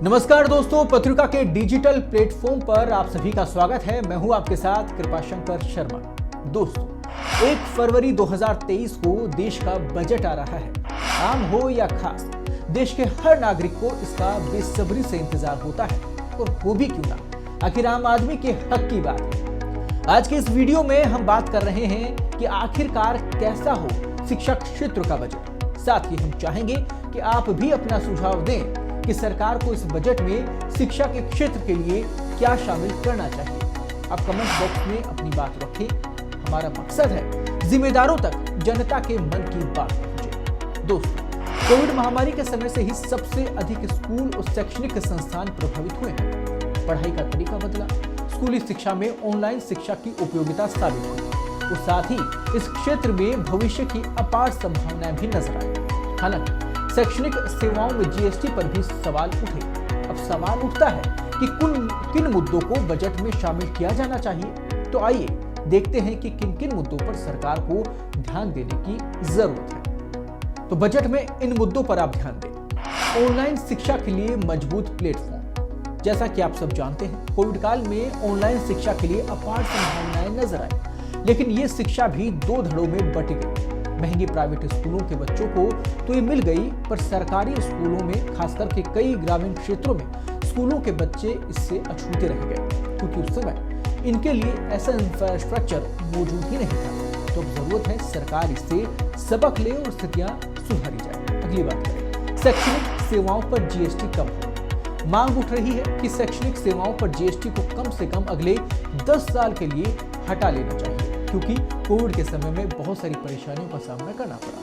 नमस्कार दोस्तों, पत्रिका के डिजिटल प्लेटफॉर्म पर आप सभी का स्वागत है। मैं हूं आपके साथ कृपाशंकर शर्मा। दोस्तों, 1 फरवरी 2023 को देश का बजट आ रहा है। आम हो या खास, देश के हर नागरिक को इसका बेसब्री से इंतजार होता है। और हो भी क्यों ना, आखिर आम आदमी के हक की बात है। आज के इस वीडियो में हम बात कर रहे हैं कि आखिरकार कैसा हो शिक्षा क्षेत्र का बजट। साथ ही हम चाहेंगे कि आप भी अपना सुझाव दें कि सरकार को इस बजट में शिक्षा के क्षेत्र के लिए क्या शामिल करना चाहिए। आप कमेंट बॉक्स में अपनी बात रखें। हमारा मकसद है जिम्मेदारों तक जनता के मन की बात पहुंचे। दोस्तों, कोविड महामारी के समय से ही सबसे अधिक स्कूल और शैक्षणिक संस्थान प्रभावित हुए हैं। पढ़ाई का तरीका बदला, स्कूली शिक्षा में ऑनलाइन शिक्षा की उपयोगिता साबित हुई और साथ ही इस क्षेत्र में भविष्य की अपार संभावनाएं भी नजर आई। हालांकि शैक्षणिक सेवाओं में जीएसटी पर भी सवाल उठे। अब सवाल उठता है कि किन मुद्दों को बजट में शामिल किया जाना चाहिए। तो आइए देखते हैं कि किन किन मुद्दों पर सरकार को ध्यान देने की जरूरत है। तो बजट में इन मुद्दों पर आप ध्यान दें। ऑनलाइन शिक्षा के लिए मजबूत प्लेटफॉर्म। जैसा कि आप सब जानते हैं, कोविड काल में ऑनलाइन शिक्षा के लिए अपार संभावनाएं नजर आई, लेकिन ये शिक्षा भी 2 धड़ों में बट गई। महंगे प्राइवेट स्कूलों के बच्चों को तो ये मिल गई, पर सरकारी स्कूलों में खासकर के कई ग्रामीण क्षेत्रों में स्कूलों के बच्चे इससे अछूते रह गए, क्योंकि उस समय इनके लिए ऐसा इंफ्रास्ट्रक्चर मौजूद ही नहीं था। तो अब जरूरत है सरकार इससे सबक ले और स्थितियां सुधारी जाए। अगली बात करें, शैक्षणिक सेवाओं पर जीएसटी कम हो। मांग उठ रही है कि शैक्षणिक सेवाओं पर जीएसटी को कम से कम अगले 10 साल के लिए हटा लेना चाहिए, क्योंकि कोविड के समय में बहुत सारी परेशानियों का सामना करना पड़ा।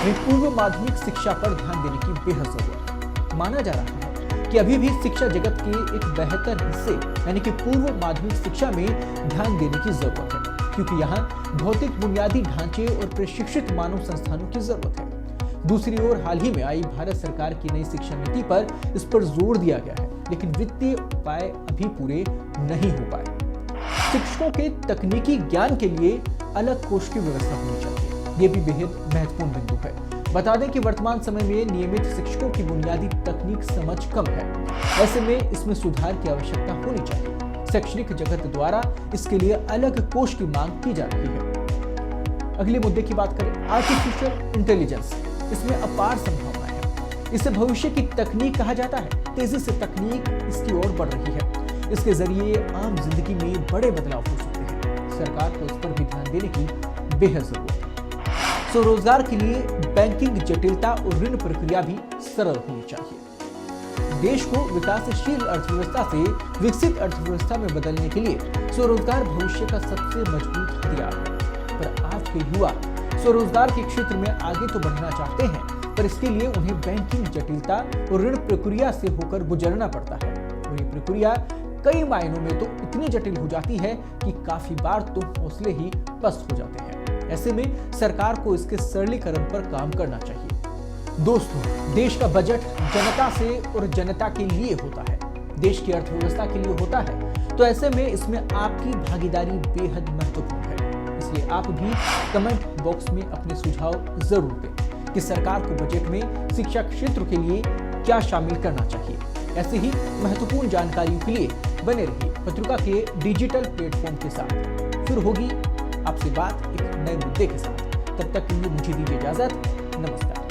वहीं पूर्व माध्यमिक शिक्षा पर ध्यान देने की बेहद जरूरत है। माना जा रहा है कि अभी भी शिक्षा जगत के एक बेहतर हिस्से यानी कि पूर्व माध्यमिक शिक्षा में ध्यान देने की जरूरत है, क्योंकि यहाँ भौतिक बुनियादी ढांचे और प्रशिक्षित मानव संस्थानों की जरूरत है। दूसरी ओर हाल ही में आई भारत सरकार की नई शिक्षा नीति पर इस पर जोर दिया गया है, लेकिन वित्तीय उपाय अभी पूरे नहीं हो पाए। शिक्षकों के तकनीकी ज्ञान के लिए अलग कोष की व्यवस्था होनी चाहिए। ये भी बेहद महत्वपूर्ण बिंदु है। बता दें कि वर्तमान समय में नियमित शिक्षकों की बुनियादी तकनीक समझ कम है। ऐसे में इसमें सुधार की आवश्यकता होनी चाहिए। शैक्षणिक जगत द्वारा इसके लिए अलग कोष की मांग की जा रही है। अगले मुद्दे की बात करें, आर्टिफिशियल इंटेलिजेंस। इसमें अपार संभावना है। इसे भविष्य की तकनीक कहा जाता है। तेजी से तकनीक इसकी ओर बढ़ रही है। इसके जरिए आम जिंदगी में बड़े बदलाव हो सकते हैं। सरकार को इस पर भी ध्यान देने की बेहद जरूरत है। स्वरोजगार के लिए बैंकिंग जटिलता और ऋण प्रक्रिया भी सरल होनी चाहिए। देश को विकासशील अर्थव्यवस्था से विकसित अर्थव्यवस्था में बदलने के लिए स्वरोजगार भविष्य का सबसे मजबूत हथियार है। पर आज के युवा स्वरोजगार के क्षेत्र में आगे तो बढ़ना चाहते हैं, पर इसके लिए उन्हें बैंकिंग जटिलता और ऋण प्रक्रिया से होकर गुजरना पड़ता है। और ये प्रक्रिया कई मायनों में तो इतनी जटिल हो जाती है कि काफी बार तो हौसले ही पस्त हो जाते हैं। ऐसे में सरकार को इसके सरलीकरण पर काम करना चाहिए। दोस्तों, देश का बजट जनता से और जनता के लिए होता है, देश की अर्थव्यवस्था के लिए होता है। तो ऐसे में इसमें आपकी भागीदारी बेहद महत्वपूर्ण है। इसलिए आप भी कमेंट बॉक्स में अपने सुझाव जरूर दें कि सरकार को बजट में शिक्षा क्षेत्र के लिए क्या शामिल करना चाहिए। ऐसे ही महत्वपूर्ण जानकारियों के लिए बने रहिए पत्रिका के डिजिटल प्लेटफॉर्म के साथ। फिर होगी आपसे बात एक नए मुद्दे के साथ। तब तक के लिए मुझे दीजिए इजाजत। नमस्कार।